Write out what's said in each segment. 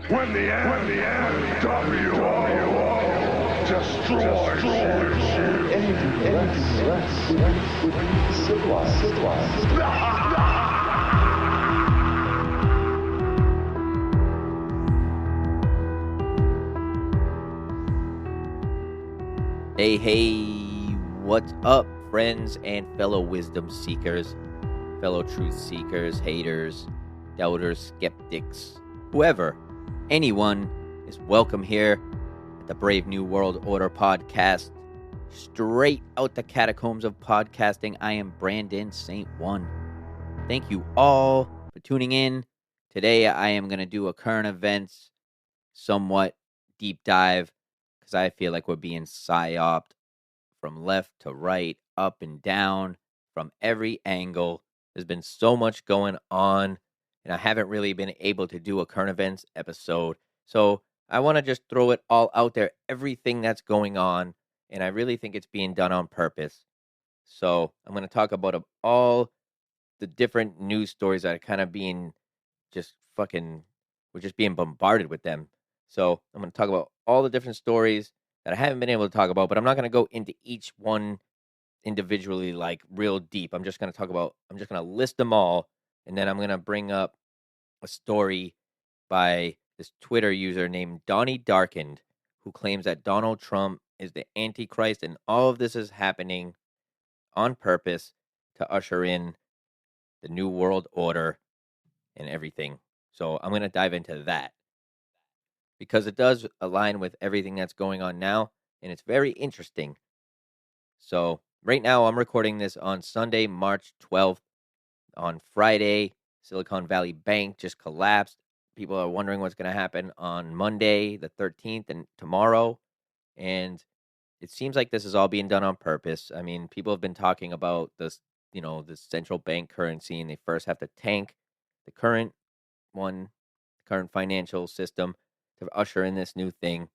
When the NWO destroys you. Anything less would be civilized. Hey, what's up, friends and fellow wisdom seekers, fellow truth seekers, haters, doubters, skeptics, whoever, anyone is welcome here at the Brave New World Order podcast, straight out the catacombs of podcasting. I am Brandon St. One. Thank you all for tuning in. Today, I am going to do a current events, somewhat deep dive, because I feel like we're being psyoped from left to right, up and down, from every angle. There's been so much going on, and I haven't really been able to do a current events episode. So I want to just throw it all out there, everything that's going on, and I really think it's being done on purpose. So I'm going to talk about all the different news stories that are kind of being just fucking, we're just being bombarded with them. So I'm going to talk about all the different stories that I haven't been able to talk about, but I'm not going to go into each one individually, like real deep. I'm just going to list them all, and then I'm going to bring up a story by this Twitter user named Donnie Darkened, who claims that Donald Trump is the Antichrist, and all of this is happening on purpose to usher in the New World Order and everything. So I'm going to dive into that because it does align with everything that's going on now, and it's very interesting. So right now I'm recording this on Sunday, March 12th. On Friday, Silicon Valley Bank just collapsed. People are wondering what's going to happen on Monday, the 13th, and tomorrow. And it seems like this is all being done on purpose. I mean, people have been talking about this, the central bank currency, and they first have to tank the current one, current financial system to usher in this new thing.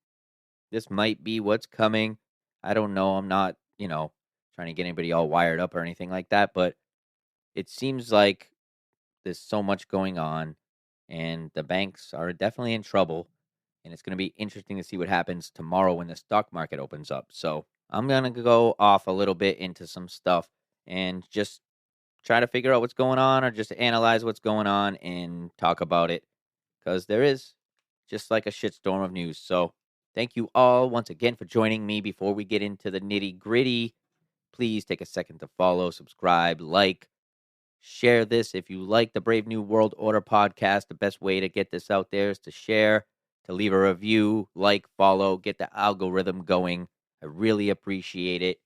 This might be what's coming. I don't know. I'm not, trying to get anybody all wired up or anything like that, but it seems like there's so much going on and the banks are definitely in trouble. And it's going to be interesting to see what happens tomorrow when the stock market opens up. So I'm going to go off a little bit into some stuff and just try to figure out what's going on or just analyze what's going on and talk about it because there is just like a shitstorm of news. So thank you all once again for joining me. Before we get into the nitty gritty, please take a second to follow, subscribe, like, share this. If you like the Brave New World Order podcast, the best way to get this out there is to share, to leave a review, like, follow, get the algorithm going. I really appreciate it.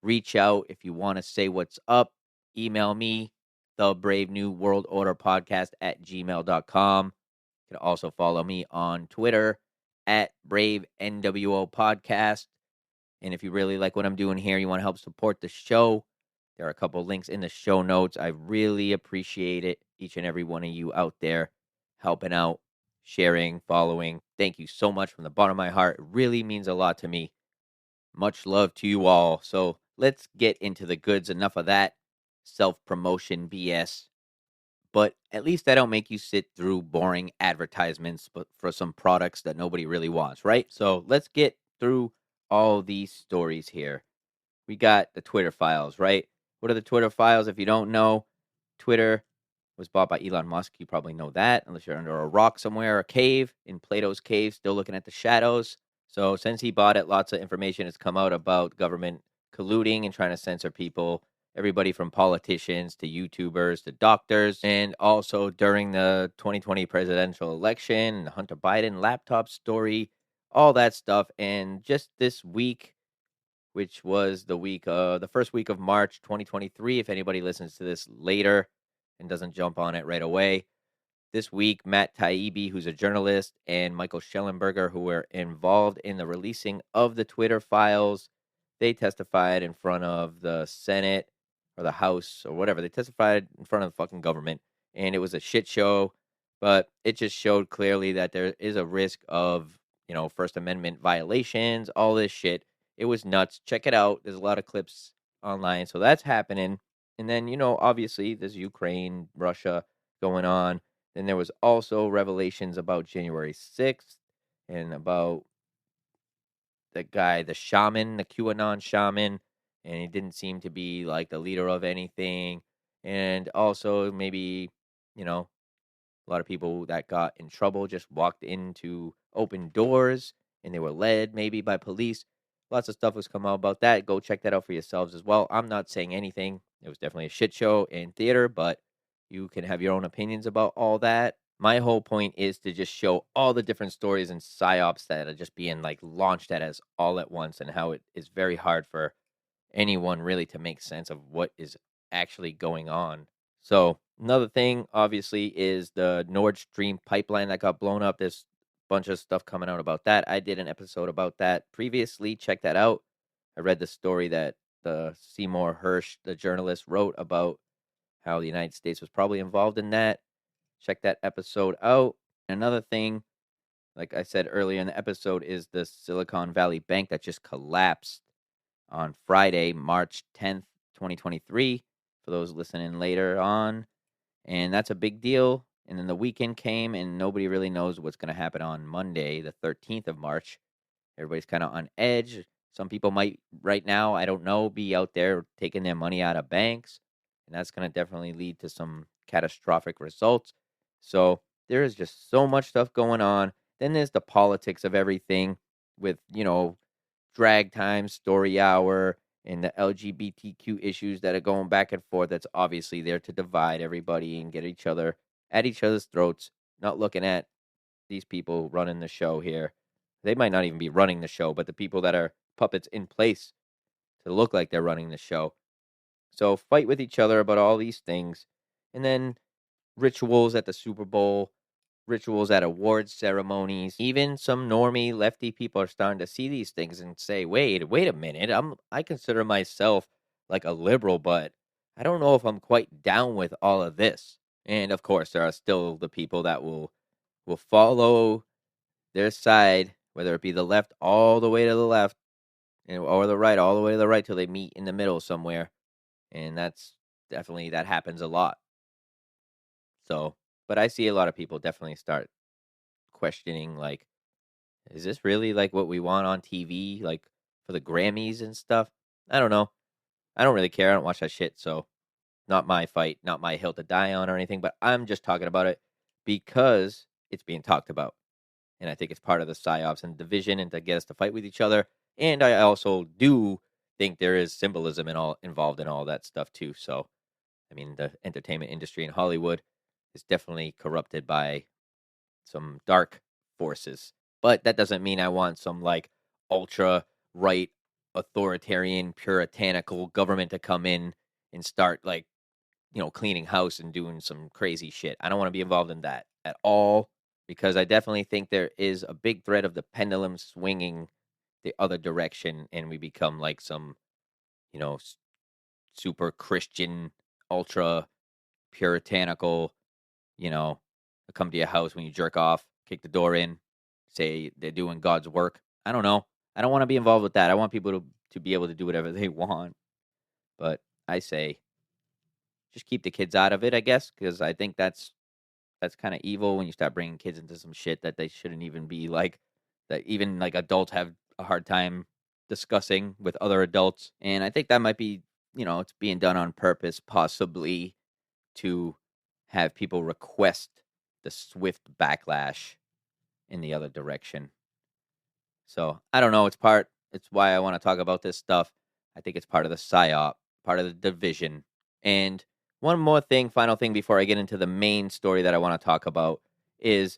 Reach out if you want to say what's up. Email me, the Brave New World Order podcast at gmail.com. You can also follow me on Twitter at Brave NWO Podcast. And if you really like what I'm doing here, you want to help support the show, there are a couple links in the show notes. I really appreciate it. Each and every one of you out there helping out, sharing, following. Thank you so much from the bottom of my heart. It really means a lot to me. Much love to you all. So let's get into the goods. Enough of that self-promotion BS. But at least I don't make you sit through boring advertisements but for some products that nobody really wants, right? So let's get through all these stories here. We got the Twitter files, right? What are the Twitter files? If you don't know, Twitter was bought by Elon Musk. You probably know that, unless you're under a rock somewhere, a cave, in Plato's cave, still looking at the shadows. So since he bought it, lots of information has come out about government colluding and trying to censor people, everybody from politicians to YouTubers to doctors, and also during the 2020 presidential election, the Hunter Biden laptop story, all that stuff. And just this week, which was the first week of March 2023. If anybody listens to this later and doesn't jump on it right away, this week, Matt Taibbi, who's a journalist, and Michael Schellenberger, who were involved in the releasing of the Twitter files, they testified in front of the Senate or the House or whatever. They testified in front of the fucking government, and it was a shit show, but it just showed clearly that there is a risk of, First Amendment violations, all this shit. It was nuts. Check it out. There's a lot of clips online. So that's happening. And then, obviously there's Ukraine, Russia going on. Then there was also revelations about January 6th and about the guy, the shaman, the QAnon shaman, and he didn't seem to be like the leader of anything. And also maybe, you know, a lot of people that got in trouble just walked into open doors and they were led maybe by police. Lots of stuff was come out about that. Go check that out for yourselves as well. I'm not saying anything. It was definitely a shit show in theater, but you can have your own opinions about all that. My whole point is to just show all the different stories and psyops that are just being like launched at us all at once, and how it is very hard for anyone really to make sense of what is actually going on. So another thing, obviously, is the Nord Stream pipeline that got blown up. There's a bunch of stuff coming out about that. I did an episode about that previously. Check that out. I read the story that the Seymour Hersh, the journalist, wrote about how the United States was probably involved in that. Check that episode out. Another thing, like I said earlier in the episode, is the Silicon Valley Bank that just collapsed on Friday, March 10th, 2023, for those listening later on. And that's a big deal. And then the weekend came, and nobody really knows what's going to happen on Monday, the 13th of March. Everybody's kind of on edge. Some people might, right now, I don't know, be out there taking their money out of banks. And that's going to definitely lead to some catastrophic results. So there is just so much stuff going on. Then there's the politics of everything with, drag time, story hour, and the LGBTQ issues that are going back and forth. That's obviously there to divide everybody and get each other at each other's throats, not looking at these people running the show here. They might not even be running the show, but the people that are puppets in place to look like they're running the show. So fight with each other about all these things. And then rituals at the Super Bowl, rituals at awards ceremonies. Even some normie lefty people are starting to see these things and say, wait a minute. I consider myself like a liberal, but I don't know if I'm quite down with all of this. And of course, there are still the people that will follow their side, whether it be the left all the way to the left, or the right all the way to the right, till they meet in the middle somewhere. And that's definitely, that happens a lot. So, but I see a lot of people definitely start questioning, like, is this really like what we want on TV, like for the Grammys and stuff? I don't know. I don't really care. I don't watch that shit. So, not my fight, not my hill to die on or anything, but I'm just talking about it because it's being talked about. And I think it's part of the psyops and division, and to get us to fight with each other. And I also do think there is symbolism and all involved in all that stuff too. So, I mean, the entertainment industry in Hollywood is definitely corrupted by some dark forces. But that doesn't mean I want some like ultra right, authoritarian, puritanical government to come in and start like, cleaning house and doing some crazy shit. I don't want to be involved in that at all, because I definitely think there is a big threat of the pendulum swinging the other direction, and we become like some, super Christian, ultra puritanical, come to your house when you jerk off, kick the door in, say they're doing God's work. I don't know. I don't want to be involved with that. I want people to be able to do whatever they want. But I say just keep the kids out of it, I guess, because I think that's kind of evil when you start bringing kids into some shit that they shouldn't even be like, that even like adults have a hard time discussing with other adults. And I think that might be, it's being done on purpose, possibly to have people request the swift backlash in the other direction. So I don't know. It's why I want to talk about this stuff. I think it's part of the psyop, part of the division. And one more thing, final thing before I get into the main story that I want to talk about is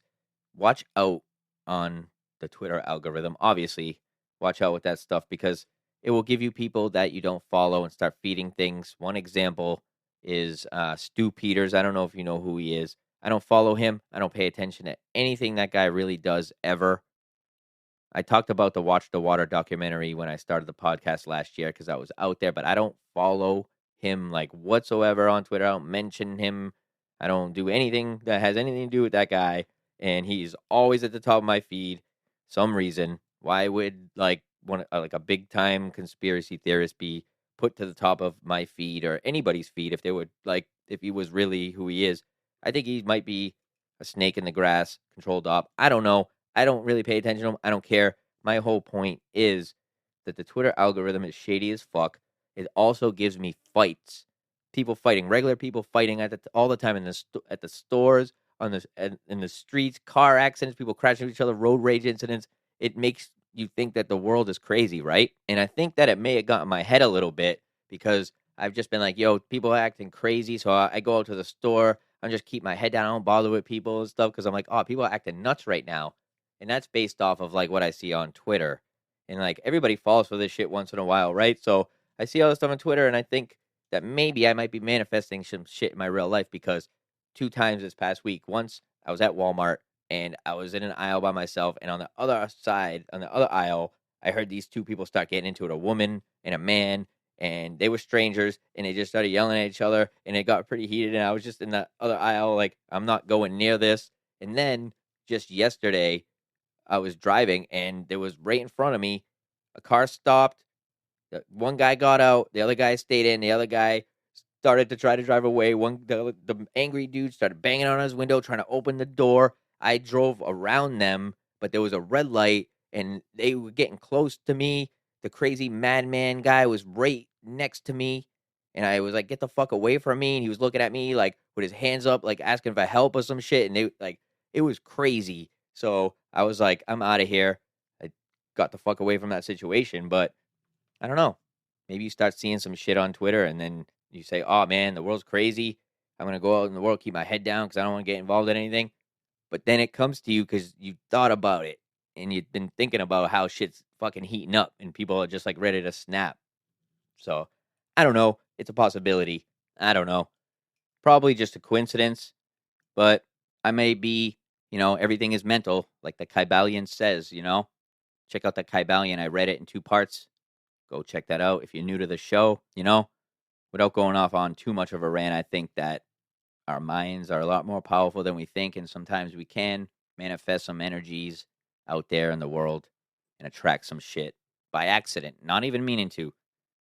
watch out on the Twitter algorithm. Obviously, watch out with that stuff, because it will give you people that you don't follow and start feeding things. One example is Stu Peters. I don't know if you know who he is. I don't follow him. I don't pay attention to anything that guy really does ever. I talked about the Watch the Water documentary when I started the podcast last year, because I was out there, but I don't follow him like whatsoever on Twitter. I don't mention him. I don't do anything that has anything to do with that guy. And he's always at the top of my feed. Some reason. Why would like like a big time conspiracy theorist be put to the top of my feed or anybody's feed if they would, like, if he was really who he is? I think he might be a snake in the grass, controlled op. I don't know. I don't really pay attention to them. I don't care. My whole point is that the Twitter algorithm is shady as fuck. It also gives me fights. People fighting, regular people fighting all the time at the stores, in the streets, car accidents, people crashing into each other, road rage incidents. It makes you think that the world is crazy, right? And I think that it may have gotten my head a little bit because I've just been like, yo, people are acting crazy. So I go out to the store. I just keep my head down. I don't bother with people and stuff because I'm like, oh, people are acting nuts right now. And that's based off of like what I see on Twitter. And like everybody falls for this shit once in a while, right? So I see all this stuff on Twitter and I think that maybe I might be manifesting some shit in my real life because 2 times this past week, once I was at Walmart and I was in an aisle by myself, and on the other side, on the other aisle, I heard these two people start getting into it, a woman and a man, and they were strangers, and they just started yelling at each other, and it got pretty heated, and I was just in the other aisle, like, I'm not going near this. And then just yesterday, I was driving, and there was right in front of me, a car stopped. One guy got out, the other guy stayed in, the other guy started to try to drive away. The angry dude started banging on his window, trying to open the door. I drove around them, but there was a red light, and they were getting close to me. The crazy madman guy was right next to me, and I was like, "Get the fuck away from me!" And he was looking at me like with his hands up, like asking for help or some shit. And it was crazy. So I was like, "I'm out of here." I got the fuck away from that situation, but I don't know. Maybe you start seeing some shit on Twitter and then you say, oh man, the world's crazy. I'm going to go out in the world, keep my head down because I don't want to get involved in anything. But then it comes to you because you thought about it and you've been thinking about how shit's fucking heating up and people are just like ready to snap. So I don't know. It's a possibility. I don't know. Probably just a coincidence, but I may be, everything is mental, like the Kybalion says. Check out the Kybalion. I read it in 2 parts. Go check that out if you're new to the show. Without going off on too much of a rant, I think that our minds are a lot more powerful than we think, and sometimes we can manifest some energies out there in the world and attract some shit by accident, not even meaning to.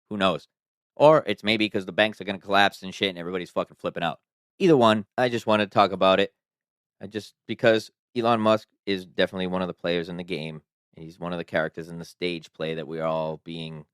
Who knows? Or it's maybe because the banks are going to collapse and shit and everybody's fucking flipping out. Either one, I just wanted to talk about it. Because Elon Musk is definitely one of the players in the game, and he's one of the characters in the stage play that we're all being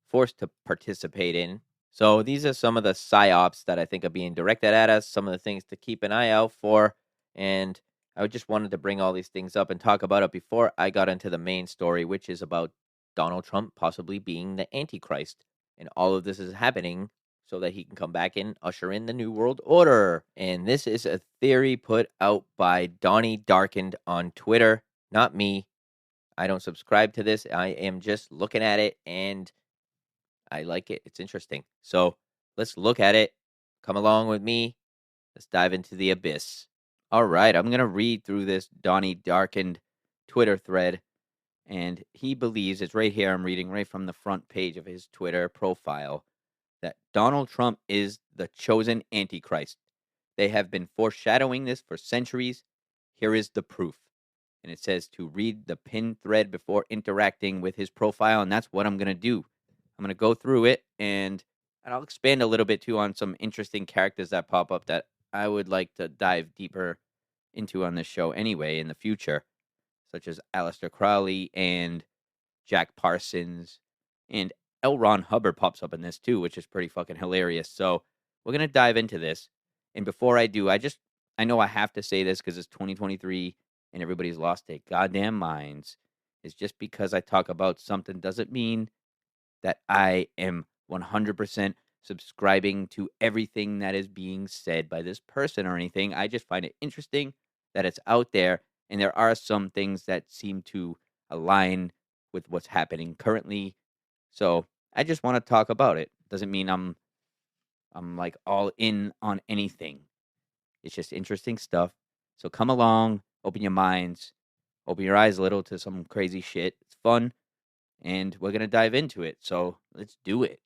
forced to participate in. So these are some of the psyops that I think are being directed at us, some of the things to keep an eye out for. And I just wanted to bring all these things up and talk about it before I got into the main story, which is about Donald Trump possibly being the Antichrist. And all of this is happening so that he can come back and usher in the New World Order. And this is a theory put out by Donnie Darkened on Twitter, not me. I don't subscribe to this. I am just looking at it and I like it. It's interesting. So let's look at it. Come along with me. Let's dive into the abyss. All right. I'm going to read through this Donnie Darkened Twitter thread. And he believes, it's right here. I'm reading right from the front page of his Twitter profile, that Donald Trump is the chosen Antichrist. They have been foreshadowing this for centuries. Here is the proof. And it says to read the pinned thread before interacting with his profile. And that's what I'm going to do. I'm going to go through it and I'll expand a little bit too on some interesting characters that pop up that I would like to dive deeper into on this show anyway in the future, such as Aleister Crowley and Jack Parsons, and L. Ron Hubbard pops up in this too, which is pretty fucking hilarious. So we're going to dive into this. And before I do, I know I have to say this because it's 2023 and everybody's lost their goddamn minds. It's just because I talk about something doesn't mean that I am 100% subscribing to everything that is being said by this person or anything. I just find it interesting that it's out there, and there are some things that seem to align with what's happening currently. So I just want to talk about it. Doesn't mean I'm like all in on anything. It's just interesting stuff. So come along, open your minds, open your eyes a little to some crazy shit. It's fun, and we're going to dive into it. So let's do it.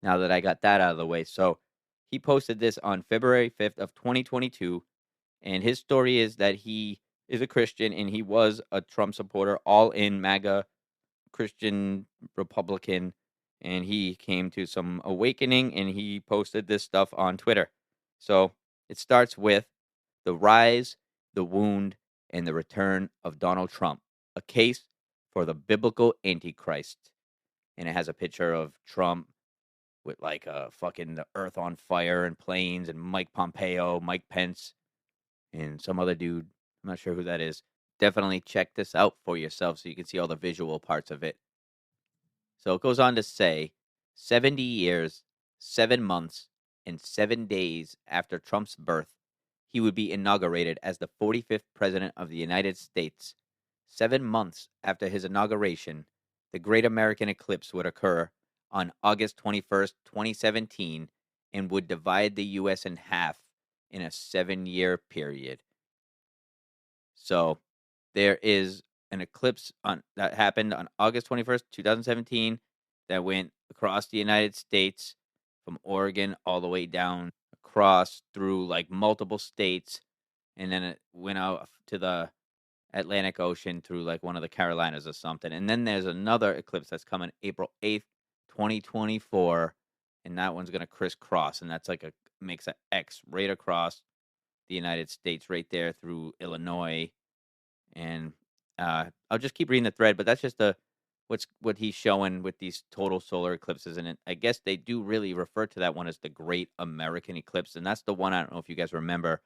Now that I got that out of the way. So he posted this on February 5th of 2022. And his story is that he is a Christian and he was a Trump supporter, all in MAGA, Christian Republican. And he came to some awakening and he posted this stuff on Twitter. So it starts with the rise the Wound, and the Return of Donald Trump, a case for the biblical Antichrist. And it has a picture of Trump with like fucking the earth on fire and planes and Mike Pompeo, Mike Pence, and some other dude. I'm not sure who that is. Definitely check this out for yourself so you can see all the visual parts of it. So it goes on to say 70 years, 7 months, and 7 days after Trump's birth, he would be inaugurated as the 45th President of the United States. 7 months after his inauguration, the Great American Eclipse would occur on August 21st, 2017, and would divide the U.S. in half in a 7-year period. So there is an eclipse that happened on August 21st, 2017, that went across the United States from Oregon all the way down across through like multiple states, and then it went out to the Atlantic Ocean through like one of the Carolinas or something. And then there's another eclipse that's coming April 8th, 2024, and that one's going to crisscross, and that's like makes an X right across the United States right there through Illinois. And I'll just keep reading the thread, but that's just what he's showing with these total solar eclipses. And I guess they do really refer to that one as the Great American Eclipse, and that's the one, I don't know if you guys remember,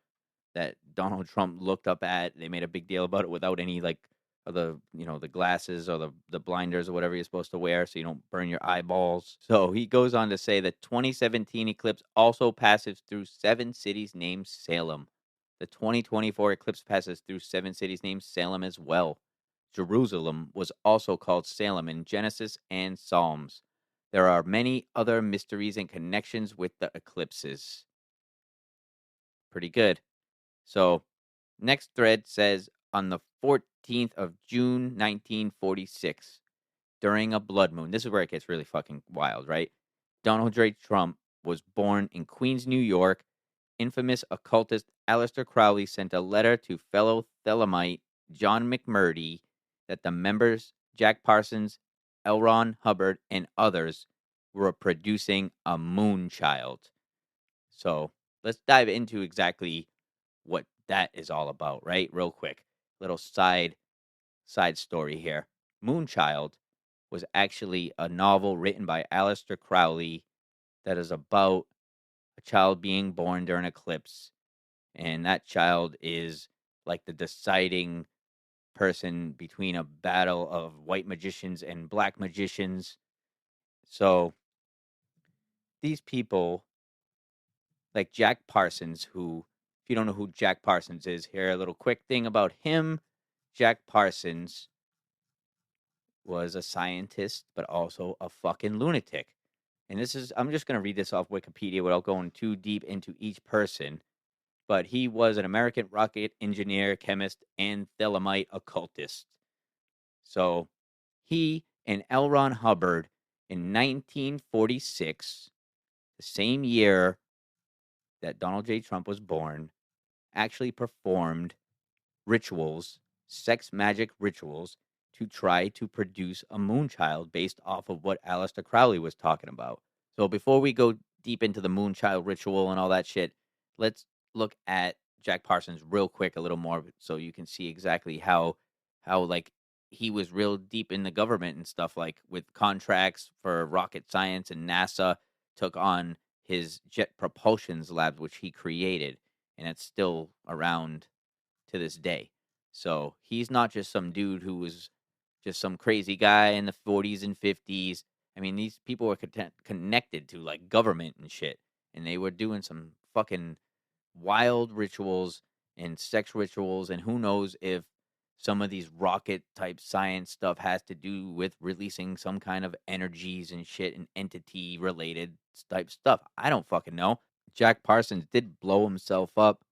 that Donald Trump looked up at. They made a big deal about it without any like of the glasses or the blinders or whatever you're supposed to wear so you don't burn your eyeballs. So he goes on to say the 2017 eclipse also passes through 7 cities named Salem. The 2024 eclipse passes through 7 cities named Salem as well. Jerusalem was also called Salem in Genesis and Psalms. There are many other mysteries and connections with the eclipses. Pretty good. So, next thread says on the 14th of June, 1946, during a blood moon. This is where it gets really fucking wild, right? Donald J. Trump was born in Queens, New York. Infamous occultist Aleister Crowley sent a letter to fellow Thelemite John McMurdy that the members Jack Parsons, L. Ron Hubbard, and others were producing a moon child. So let's dive into exactly what that is all about, right? Real quick, little side story here. Moonchild was actually a novel written by Aleister Crowley that is about a child being born during eclipse, and that child is like the deciding person between a battle of white magicians and black magicians. So these people, like Jack Parsons, who, if you don't know who Jack Parsons is, here a little quick thing about him. Jack Parsons was a scientist, but also a fucking lunatic. And I'm just going to read this off Wikipedia without going too deep into each person. But he was an American rocket engineer, chemist, and Thelemite occultist. So he and L. Ron Hubbard in 1946, the same year that Donald J. Trump was born, actually performed rituals, sex magic rituals, to try to produce a moonchild based off of what Aleister Crowley was talking about. So before we go deep into the moonchild ritual and all that shit, let's look at Jack Parsons real quick a little more so you can see exactly how like he was real deep in the government and stuff, like with contracts for rocket science, and NASA took on his jet propulsions lab which he created, and it's still around to this day. So he's not just some dude who was just some crazy guy in the 40s and 50s. I mean, these people were connected to like government and shit, and they were doing some fucking wild rituals and sex rituals, and who knows if some of these rocket type science stuff has to do with releasing some kind of energies and shit and entity related type stuff. I don't fucking know. Jack Parsons did blow himself up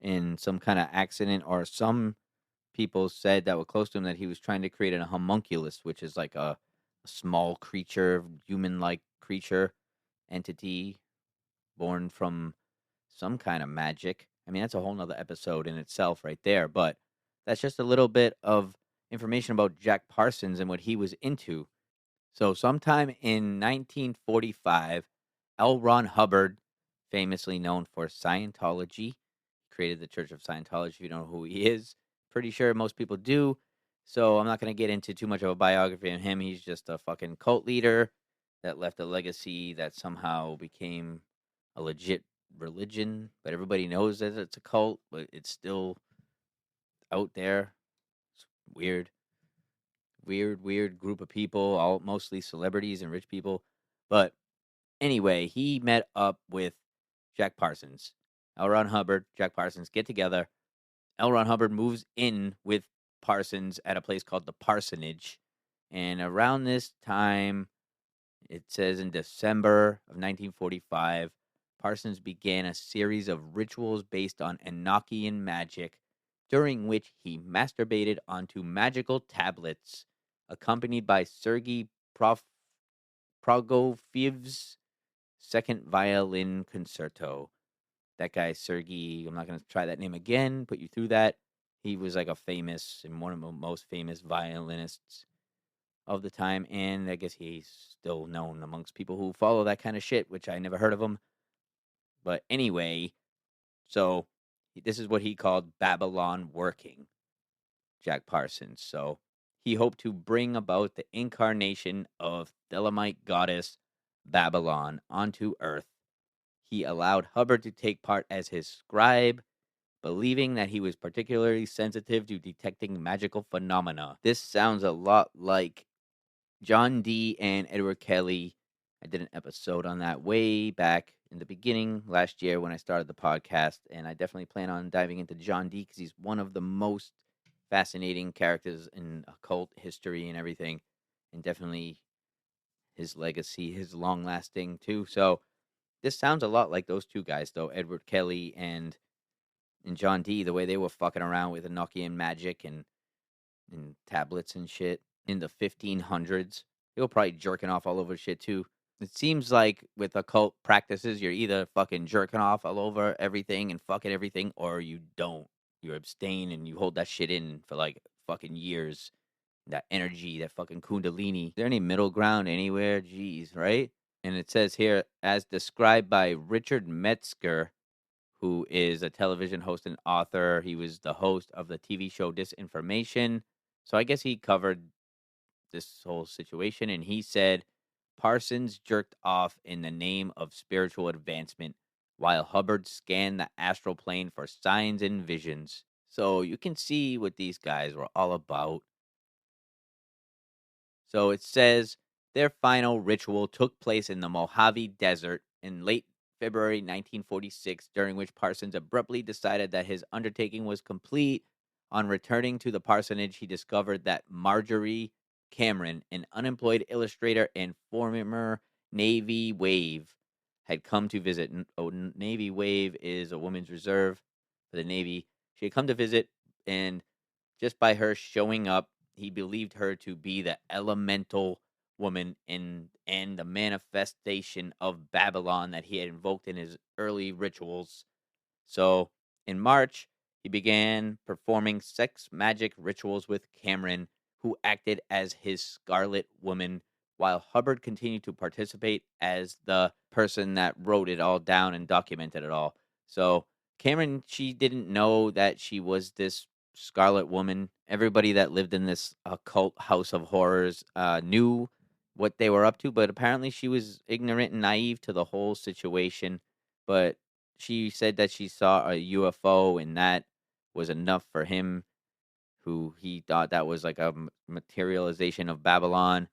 in some kind of accident, or some people said that were close to him that he was trying to create a homunculus, which is like a small creature, human-like creature, entity born from some kind of magic. I mean, that's a whole nother episode in itself right there, but that's just a little bit of information about Jack Parsons and what he was into. So sometime in 1945, L. Ron Hubbard, famously known for Scientology, created the Church of Scientology. If you don't know who he is, pretty sure most people do. So I'm not going to get into too much of a biography on him. He's just a fucking cult leader that left a legacy that somehow became a legit religion. But everybody knows that it's a cult, but it's still out there. It's weird. Weird group of people, all mostly celebrities and rich people. But anyway, he met up with Jack Parsons. L. Ron Hubbard, Jack Parsons get together. L. Ron Hubbard moves in with Parsons at a place called the Parsonage. And around this time, it says in December of 1945, Parsons began a series of rituals based on Enochian magic, during which he masturbated onto magical tablets, accompanied by Sergei Progofiev's second violin concerto. That guy, Sergei, I'm not going to try that name again, put you through that. He was like a famous and one of the most famous violinists of the time, and I guess he's still known amongst people who follow that kind of shit, which I never heard of him. But anyway, so this is what he called Babylon working, Jack Parsons. So he hoped to bring about the incarnation of Thelemite goddess Babylon onto Earth. He allowed Hubbard to take part as his scribe, believing that he was particularly sensitive to detecting magical phenomena. This sounds a lot like John Dee and Edward Kelly. I did an episode on that way back in the beginning last year when I started the podcast, and I definitely plan on diving into John Dee because he's one of the most fascinating characters in occult history and everything, and definitely his legacy is long lasting too. So this sounds a lot like those two guys, though, Edward Kelly and John Dee, the way they were fucking around with Enochian magic and tablets and shit in the 1500s. They were probably jerking off all over shit too. It seems like with occult practices, you're either fucking jerking off all over everything and fucking everything, or you don't. You abstain and you hold that shit in for like fucking years. That energy, that fucking kundalini. Is there any middle ground anywhere? Jeez, right? And it says here, as described by Richard Metzger, who is a television host and author. He was the host of the TV show Disinformation. So I guess he covered this whole situation. And he said Parsons jerked off in the name of spiritual advancement while Hubbard scanned the astral plane for signs and visions. So you can see what these guys were all about. So it says their final ritual took place in the Mojave Desert in late February 1946, during which Parsons abruptly decided that his undertaking was complete. On returning to the parsonage, he discovered that Marjorie Cameron, an unemployed illustrator and former Navy Wave, had come to visit. Navy Wave is a women's reserve for the Navy. She had come to visit, and just by her showing up, he believed her to be the elemental woman and the manifestation of Babylon that he had invoked in his early rituals. So in March, he began performing sex magic rituals with Cameron, who acted as his Scarlet Woman, while Hubbard continued to participate as the person that wrote it all down and documented it all. So Cameron, she didn't know that she was this Scarlet Woman. Everybody that lived in this occult house of horrors knew what they were up to, but apparently she was ignorant and naive to the whole situation. But she said that she saw a UFO, and that was enough for him, who he thought that was like a materialization of Babylon.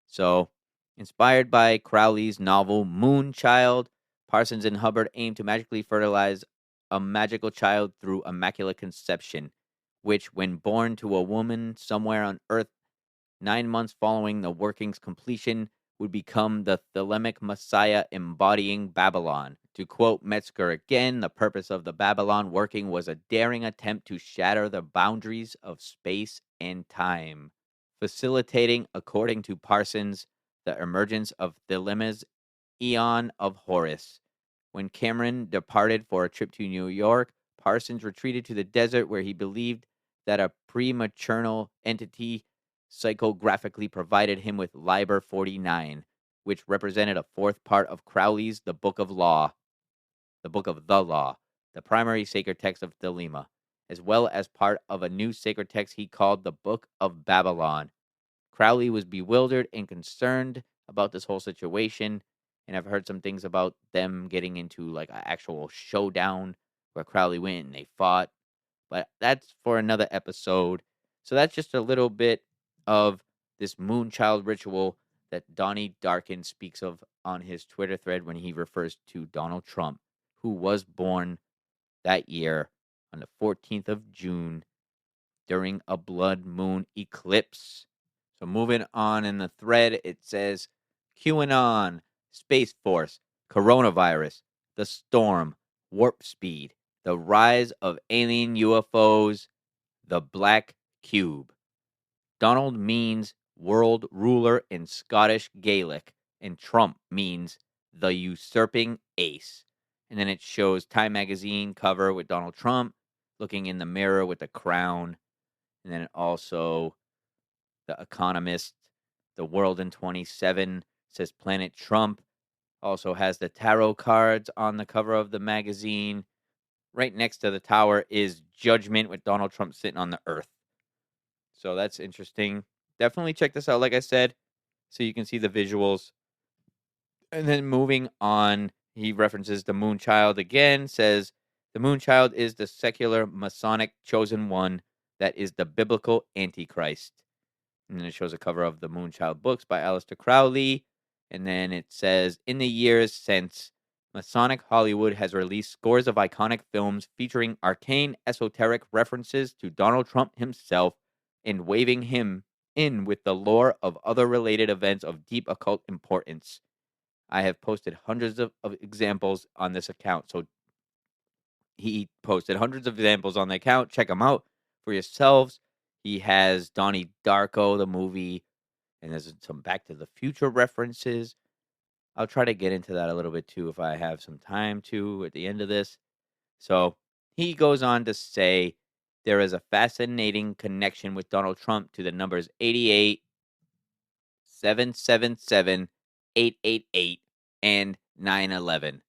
So, inspired by Crowley's novel Moonchild, Parsons and Hubbard aimed to magically fertilize a magical child through immaculate conception, which, when born to a woman somewhere on Earth 9 months following the working's completion, would become the Thelemic Messiah embodying Babylon. To quote Metzger again, the purpose of the Babylon working was a daring attempt to shatter the boundaries of space and time, facilitating, according to Parsons, the emergence of Thelema's Aeon of Horus. When Cameron departed for a trip to New York, Parsons retreated to the desert where he believed that a prematural entity psychographically provided him with Liber 49, which represented a fourth part of Crowley's The Book of the Law. the primary sacred text of Thelema, as well as part of a new sacred text he called the Book of Babylon. Crowley was bewildered and concerned about this whole situation, and I've heard some things about them getting into like an actual showdown where Crowley went and they fought, but that's for another episode. So that's just a little bit of this Moonchild ritual that Donnie Darkin speaks of on his Twitter thread when he refers to Donald Trump, who was born that year on the 14th of June during a blood moon eclipse. So moving on in the thread, it says QAnon, Space Force, coronavirus, the storm, warp speed, the rise of alien UFOs, the black cube. Donald means world ruler in Scottish Gaelic, and Trump means the usurping ace. And then it shows Time magazine cover with Donald Trump looking in the mirror with a crown. And then also The Economist, The World in 27 says Planet Trump. Also has the tarot cards on the cover of the magazine. Right next to the tower is Judgment with Donald Trump sitting on the earth. So that's interesting. Definitely check this out, like I said, so you can see the visuals. And then moving on, he references the Moonchild again, says the Moonchild is the secular Masonic chosen one that is the biblical Antichrist. And then it shows a cover of the Moonchild books by Aleister Crowley. And then it says, in the years since, Masonic Hollywood has released scores of iconic films featuring arcane esoteric references to Donald Trump himself and waving him in with the lore of other related events of deep occult importance. I have posted hundreds of examples on this account. So he posted hundreds of examples on the account. Check them out for yourselves. He has Donnie Darko, the movie, and there's some Back to the Future references. I'll try to get into that a little bit too if I have some time to at the end of this. So he goes on to say there is a fascinating connection with Donald Trump to the numbers 88, 777, 888, and 9/11.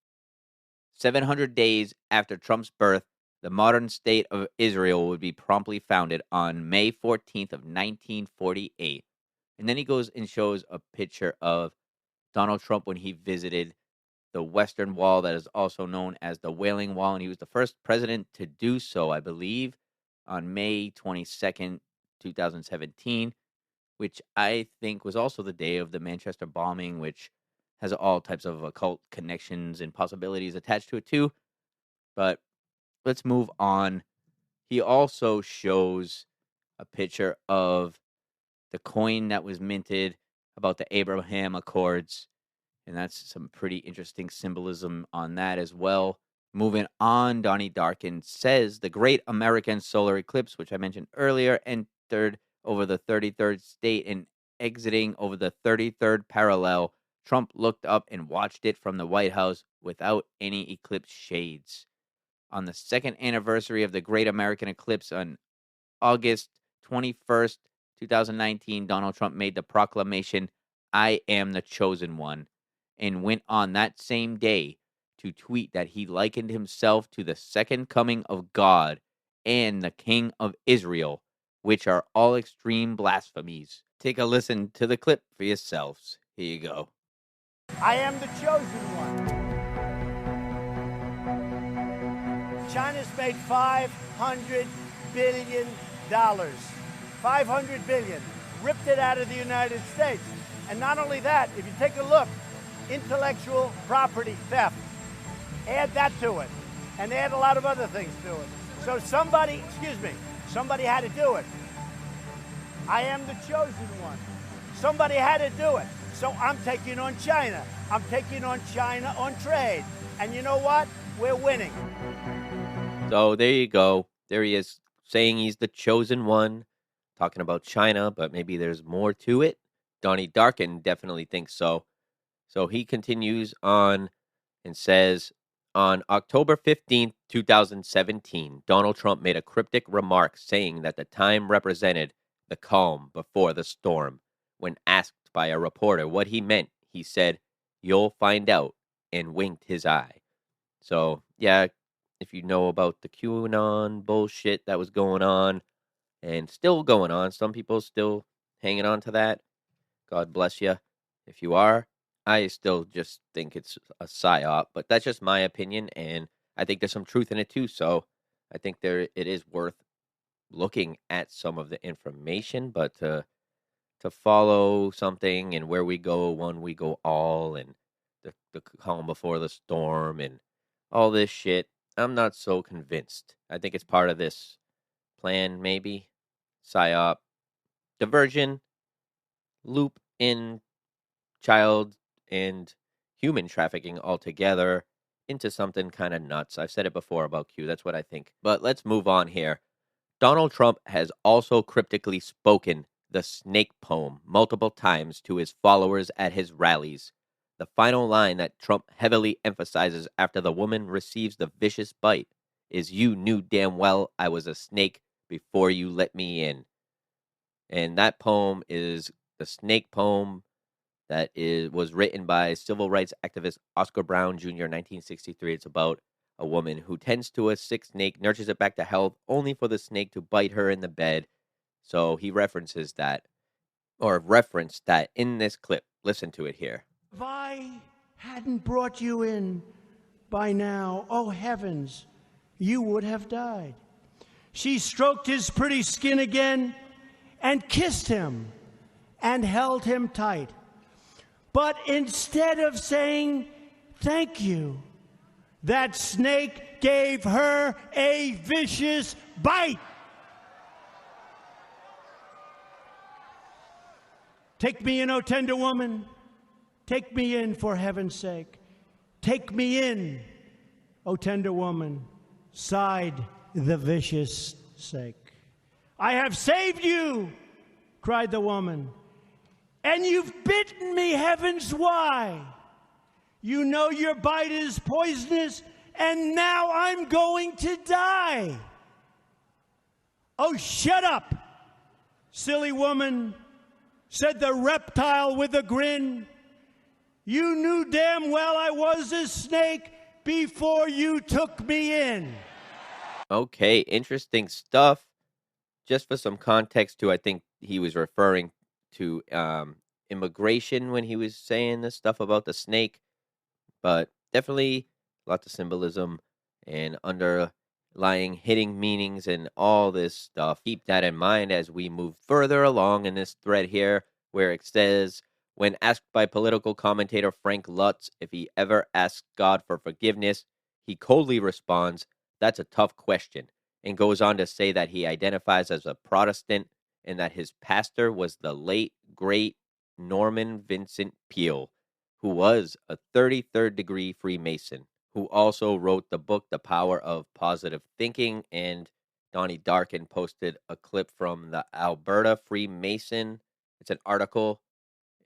700 days after Trump's birth, the modern state of Israel would be promptly founded on May 14th of 1948. And then he goes and shows a picture of Donald Trump when he visited the Western Wall, that is also known as the Wailing Wall. And he was the first president to do so, I believe, on May 22nd, 2017, which I think was also the day of the Manchester bombing, which has all types of occult connections and possibilities attached to it too. But let's move on. He also shows a picture of the coin that was minted about the Abraham Accords, and that's some pretty interesting symbolism on that as well. Moving on, Donnie Darkin says the great American solar eclipse, which I mentioned earlier, entered over the 33rd state and exiting over the 33rd parallel. Trump looked up and watched it from the White House without any eclipse shades. On the second anniversary of the Great American Eclipse on August 21st, 2019, Donald Trump made the proclamation, I am the chosen one, and went on that same day to tweet that he likened himself to the second coming of God and the King of Israel, which are all extreme blasphemies. Take a listen to the clip for yourselves. Here you go. I am the chosen one. China's made $500 billion. $500 billion. Ripped it out of the United States. And not only that, if you take a look, intellectual property theft, add that to it. And add a lot of other things to it. So somebody had to do it. I am the chosen one. Somebody had to do it. So I'm taking on China. I'm taking on China on trade. And you know what? We're winning. So there you go. There he is saying he's the chosen one, talking about China, but maybe there's more to it. Donnie Darkin definitely thinks so. So he continues on and says, on October 15th, 2017, Donald Trump made a cryptic remark saying that the time represented the calm before the storm. When asked by a reporter what he meant, he said, "You'll find out," and winked his eye. So, yeah, if you know about the QAnon bullshit that was going on and still going on. Some people still hanging on to that. God bless you if you are. I still just think it's a psyop, but that's just my opinion, and I think there's some truth in it too. So I think it is worth looking at some of the information, but to follow something and where we go one, we go all, and the calm before the storm and all this shit, I'm not so convinced. I think it's part of this plan, maybe psyop, diversion, loop in child and human trafficking altogether into something kind of nuts. I've said it before about Q. That's what I think. But let's move on here. Donald Trump has also cryptically spoken the snake poem multiple times to his followers at his rallies. The final line that Trump heavily emphasizes after the woman receives the vicious bite is, "You knew damn well I was a snake before you let me in." And that poem is the snake poem that was written by civil rights activist Oscar Brown Jr. in 1963. It's about a woman who tends to a sick snake, nurtures it back to health, only for the snake to bite her in the bed. So he references that, or referenced that in this clip. Listen to it here. If I hadn't brought you in by now, oh heavens, you would have died. She stroked his pretty skin again and kissed him and held him tight. But instead of saying thank you, that snake gave her a vicious bite. Take me in, O tender woman. Take me in for heaven's sake. Take me in, O tender woman, sighed the vicious snake. I have saved you, cried the woman, and you've bitten me, heavens, why? You know your bite is poisonous, and now I'm going to die. Oh, shut up, silly woman, said the reptile with a grin. You knew damn well I was a snake before you took me in. Okay, interesting stuff. Just for some context, too, I think he was referring to immigration when he was saying this stuff about the snake, but definitely lots of symbolism and underlying hidden meanings and all this stuff. Keep that in mind as we move further along in this thread here, where it says, when asked by political commentator Frank Lutz if he ever asked God for forgiveness, he coldly responds, "That's a tough question," and goes on to say that he identifies as a Protestant and that his pastor was the late, great Norman Vincent Peale, who was a 33rd degree Freemason, who also wrote the book The Power of Positive Thinking. And Donnie Darkin posted a clip from the Alberta Freemason. It's an article,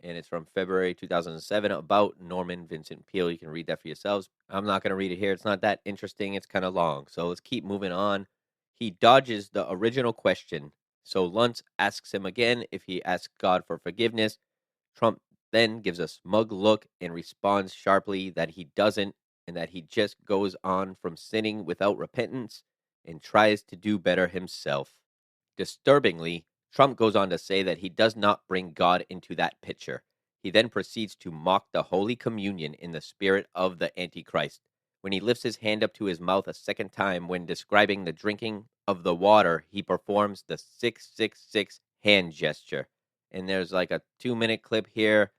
and it's from February 2007 about Norman Vincent Peale. You can read that for yourselves. I'm not going to read it here. It's not that interesting. It's kind of long. So let's keep moving on. He dodges the original question. So Luntz asks him again if he asked God for forgiveness. Trump then gives a smug look and responds sharply that he doesn't, and that he just goes on from sinning without repentance and tries to do better himself. Disturbingly, Trump goes on to say that he does not bring God into that picture. He then proceeds to mock the Holy Communion in the spirit of the Antichrist. When he lifts his hand up to his mouth a second time when describing the drinking of the water, he performs the 666 hand gesture. And there's like a 2-minute clip here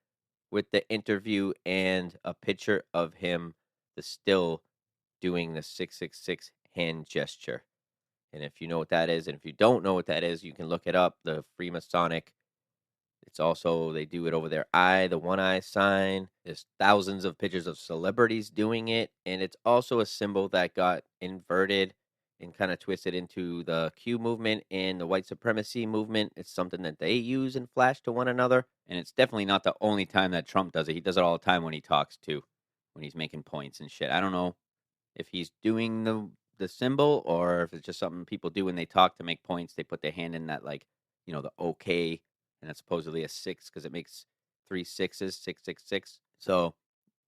with the interview and a picture of him, the still, doing the 666 hand gesture. And if you know what that is, and if you don't know what that is, you can look it up. The Freemasonic. It's also, they do it over their eye, the one eye sign. There's thousands of pictures of celebrities doing it. And it's also a symbol that got inverted and kind of twisted into the Q movement and the white supremacy movement. It's something that they use and flash to one another. And it's definitely not the only time that Trump does it. He does it all the time when he talks too, when he's making points and shit. I don't know if he's doing the symbol or if it's just something people do when they talk to make points. They put their hand in that, like, the OK, and that's supposedly a 6 because it makes 3 6s, 666. So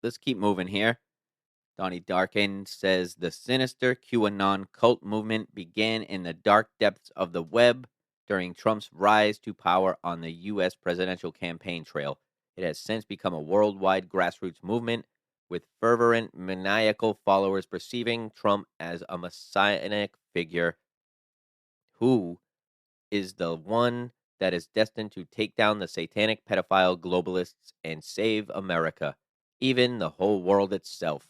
let's keep moving here. Donnie Darkin says the sinister QAnon cult movement began in the dark depths of the web during Trump's rise to power on the U.S. presidential campaign trail. It has since become a worldwide grassroots movement, with fervent, maniacal followers perceiving Trump as a messianic figure who is the one that is destined to take down the satanic pedophile globalists and save America, even the whole world itself.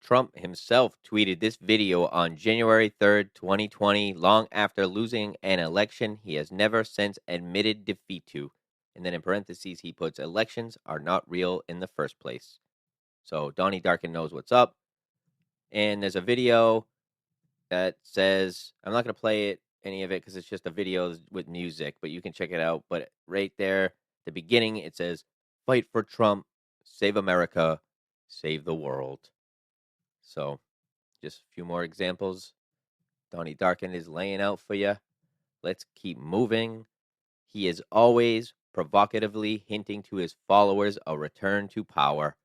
Trump himself tweeted this video on January 3rd, 2020, long after losing an election he has never since admitted defeat to. And then in parentheses, he puts, elections are not real in the first place. So Donnie Darkin knows what's up. And there's a video that says, I'm not going to play it, any of it, because it's just a video with music, but you can check it out. But right there, the beginning, it says, fight for Trump, save America, save the world. So just a few more examples. Donnie Darkin is laying out for you. Let's keep moving. He is always provocatively hinting to his followers a return to power.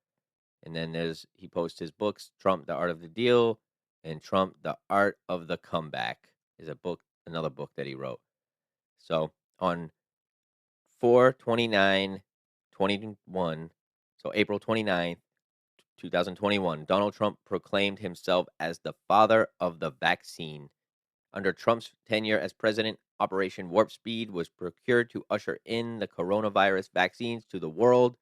And then he posts his books, Trump, The Art of the Deal, and Trump, The Art of the Comeback is another book that he wrote. So on 4/29/21, so April 29th, 2021, Donald Trump proclaimed himself as the father of the vaccine. Under Trump's tenure as president, Operation Warp Speed was procured to usher in the coronavirus vaccines to the world.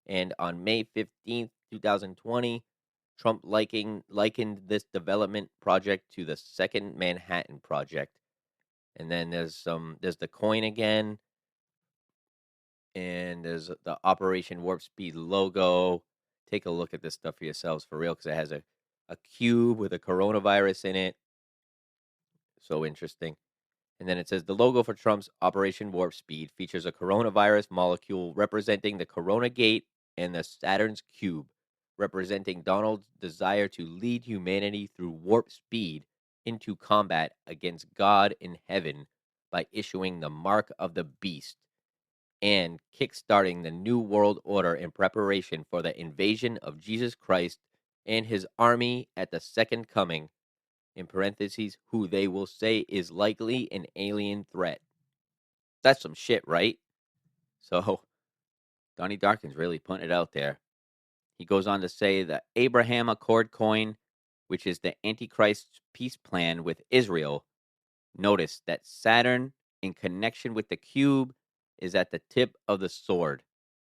And on May 15th, 2020, Trump likened this development project to the Second Manhattan Project. And then there's the coin again, and there's the Operation Warp Speed logo. Take a look at this stuff for yourselves for real, because it has a cube with a coronavirus in it. So interesting. And then it says the logo for Trump's Operation Warp Speed features a coronavirus molecule representing the Corona Gate and the Saturn's cube, representing Donald's desire to lead humanity through warp speed into combat against God in heaven by issuing the mark of the beast and kickstarting the New World Order in preparation for the invasion of Jesus Christ and his army at the second coming, in parentheses, who they will say is likely an alien threat. That's some shit, right? So Donnie Darkin's really putting it out there. He goes on to say the Abraham Accord coin, which is the Antichrist's peace plan with Israel. Notice that Saturn, in connection with the cube, is at the tip of the sword.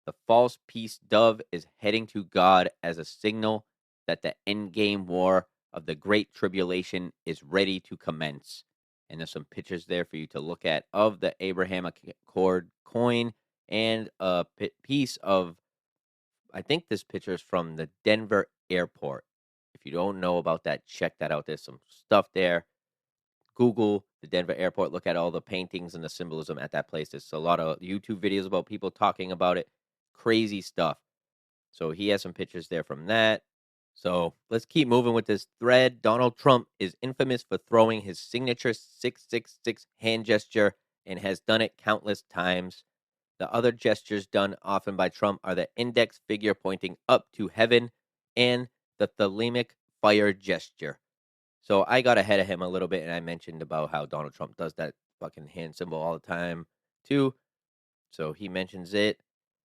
The false peace dove is heading to God as a signal that the endgame war of the Great Tribulation is ready to commence. And there's some pictures there for you to look at of the Abraham Accord coin and a piece of, I think this picture is from the Denver airport. If you don't know about that, check that out. There's some stuff there. Google the Denver airport. Look at all the paintings and the symbolism at that place. There's a lot of YouTube videos about people talking about it. Crazy stuff. So he has some pictures there from that. So let's keep moving with this thread. Donald Trump is infamous for throwing his signature 666 hand gesture and has done it countless times. The other gestures done often by Trump are the index figure pointing up to heaven and the thalamic fire gesture. So I got ahead of him a little bit, and I mentioned about how Donald Trump does that fucking hand symbol all the time, too. So he mentions it.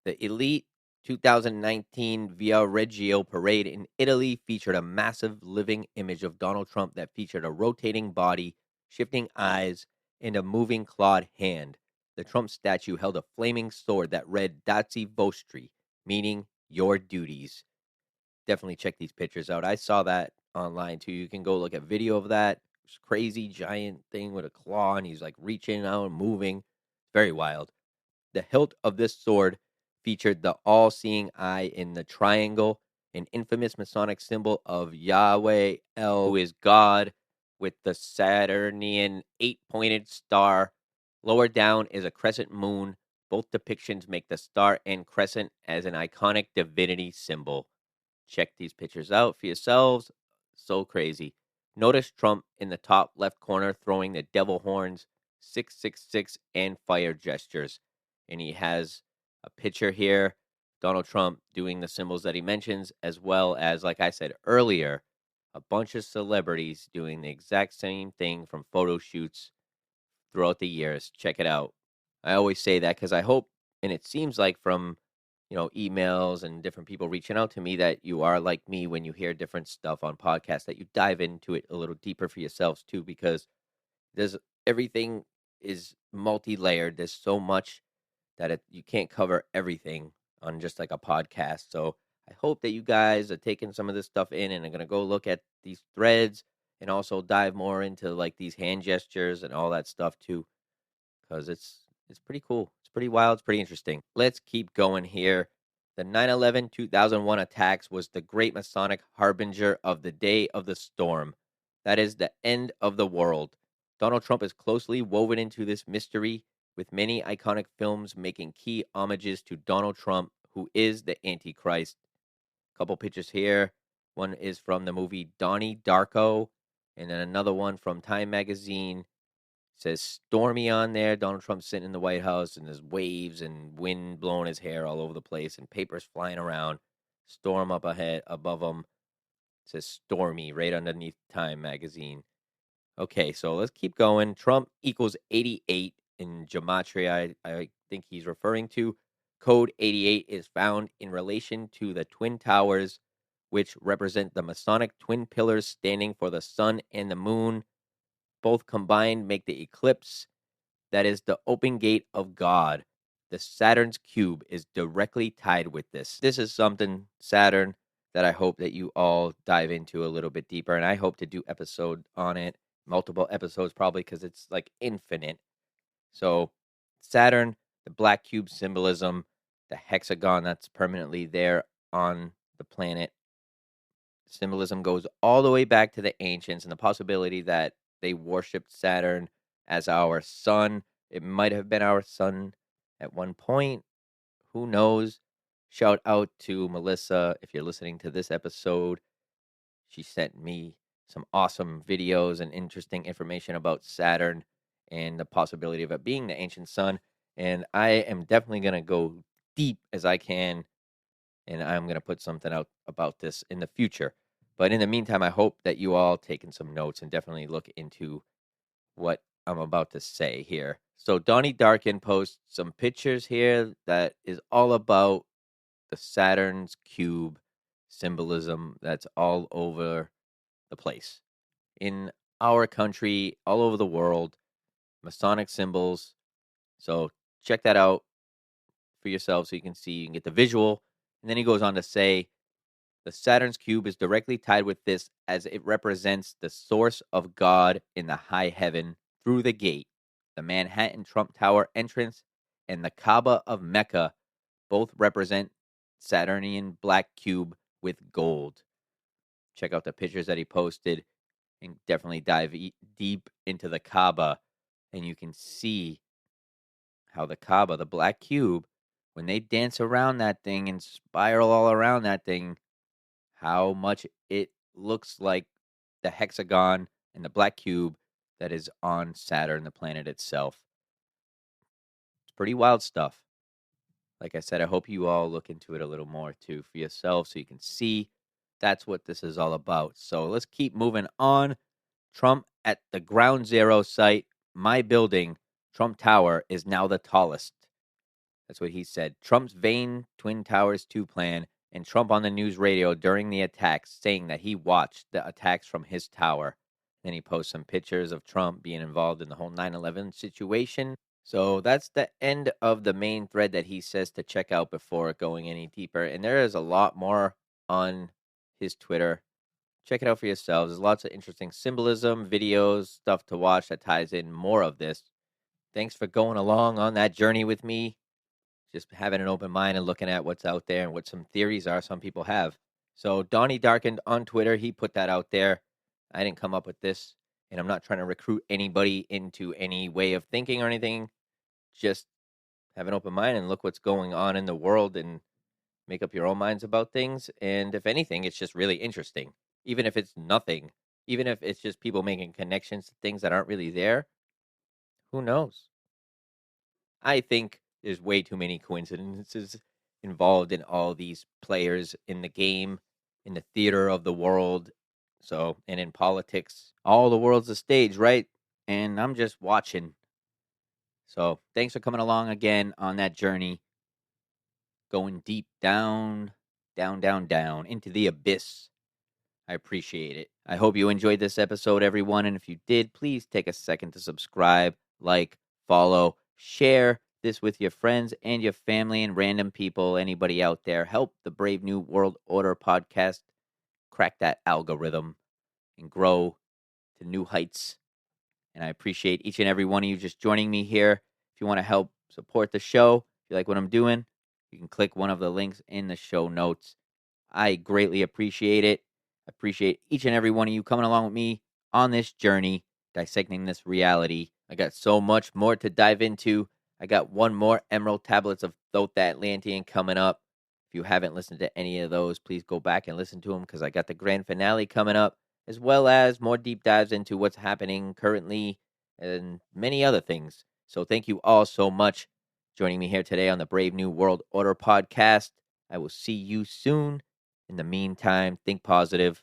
The elite 2019 Via Reggio parade in Italy featured a massive living image of Donald Trump that featured a rotating body, shifting eyes, and a moving clawed hand. The Trump statue held a flaming sword that read Dazi Vostri, meaning your duties. Definitely check these pictures out. I saw that online too. You can go look at video of that. It's crazy giant thing with a claw, and he's like reaching out and moving. Very wild. The hilt of this sword featured the all-seeing eye in the triangle, an infamous Masonic symbol of Yahweh El, who is God, with the Saturnian 8-pointed star. Lower down is a crescent moon. Both depictions make the star and crescent as an iconic divinity symbol. Check these pictures out for yourselves. So crazy. Notice Trump in the top left corner throwing the devil horns, 666, and fire gestures. And he has a picture here. Donald Trump doing the symbols that he mentions, as well as, like I said earlier, a bunch of celebrities doing the exact same thing from photo shoots throughout the years. Check it out. I always say that because I hope, and it seems like from emails and different people reaching out to me, that you are like me when you hear different stuff on podcasts, that you dive into it a little deeper for yourselves too, because there's everything is multi-layered. There's so much that you can't cover everything on just like a podcast. So I hope that you guys are taking some of this stuff in and are going to go look at these threads and also dive more into like these hand gestures and all that stuff too, because it's pretty cool. It's pretty wild. It's pretty interesting. Let's keep going here. The 9/11 2001 attacks was the great Masonic harbinger of the day of the storm. That is the end of the world. Donald Trump is closely woven into this mystery, with many iconic films making key homages to Donald Trump, who is the Antichrist. A couple pictures here. One is from the movie Donnie Darko, and then another one from Time Magazine. It says stormy on there. Donald Trump sitting in the White House, and there's waves and wind blowing his hair all over the place, and papers flying around. Storm up ahead above him. It says stormy right underneath Time Magazine. Okay, so let's keep going. Trump equals 88 in gematria. I think he's referring to. Code 88 is found in relation to the Twin Towers, which represent the Masonic twin pillars standing for the sun and the moon. Both combined make the eclipse that is the open gate of God. The Saturn's cube is directly tied with this. This is something, Saturn, that I hope that you all dive into a little bit deeper, and I hope to do episode on it, multiple episodes probably, because it's like infinite. So Saturn, the black cube symbolism, the hexagon that's permanently there on the planet. Symbolism goes all the way back to the ancients and the possibility that they worshipped Saturn as our sun. It might have been our sun at one point. Who knows? Shout out to Melissa if you're listening to this episode. She sent me some awesome videos and interesting information about Saturn and the possibility of it being the ancient sun. And I am definitely going to go deep as I can, and I'm going to put something out about this in the future. But in the meantime, I hope that you all taken some notes and definitely look into what I'm about to say here. So Donnie Darkin posts some pictures here that is all about the Saturn's cube symbolism that's all over the place. In our country, all over the world, Masonic symbols. So check that out for yourself so you can see, you can get the visual. And then he goes on to say, the Saturn's cube is directly tied with this as it represents the source of God in the high heaven through the gate, the Manhattan Trump Tower entrance, and the Kaaba of Mecca both represent Saturnian black cube with gold. Check out the pictures that he posted and definitely dive deep into the Kaaba, and you can see how the Kaaba, the black cube, when they dance around that thing and spiral all around that thing, how much it looks like the hexagon and the black cube that is on Saturn, the planet itself. It's pretty wild stuff. Like I said, I hope you all look into it a little more too for yourself so you can see that's what this is all about. So let's keep moving on. Trump at the ground zero site, my building, Trump Tower, is now the tallest. That's what he said. Trump's vain Twin Towers 2 plan, and Trump on the news radio during the attacks saying that he watched the attacks from his tower. Then he posts some pictures of Trump being involved in the whole 9/11 situation. So that's the end of the main thread that he says to check out before going any deeper. And there is a lot more on his Twitter. Check it out for yourselves. There's lots of interesting symbolism, videos, stuff to watch that ties in more of this. Thanks for going along on that journey with me. Just having an open mind and looking at what's out there and what some theories are some people have. So Donnie Darkened on Twitter, he put that out there. I didn't come up with this, and I'm not trying to recruit anybody into any way of thinking or anything. Just have an open mind and look what's going on in the world and make up your own minds about things. And if anything, it's just really interesting. Even if it's nothing, even if it's just people making connections to things that aren't really there, who knows? I think there's way too many coincidences involved in all these players in the game, in the theater of the world. So, and in politics, all the world's a stage, right? And I'm just watching. So, thanks for coming along again on that journey, going deep down, down into the abyss. I appreciate it. I hope you enjoyed this episode, everyone. And if you did, please take a second to subscribe, like, follow, share this with your friends and your family and random people, anybody out there. Help the Brave New World Order podcast crack that algorithm and grow to new heights. And I appreciate each and every one of you just joining me here. If you want to help support the show, if you like what I'm doing, you can click one of the links in the show notes. I greatly appreciate it. I appreciate each and every one of you coming along with me on this journey, dissecting this reality. I got so much more to dive into. I got one more Emerald Tablets of Thoth the Atlantean coming up. If you haven't listened to any of those, please go back and listen to them because I got the grand finale coming up, as well as more deep dives into what's happening currently and many other things. So thank you all so much joining me here today on the Brave New World Order podcast. I will see you soon. In the meantime, think positive,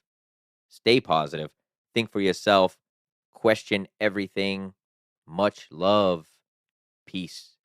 stay positive, think for yourself, question everything. Much love. Peace.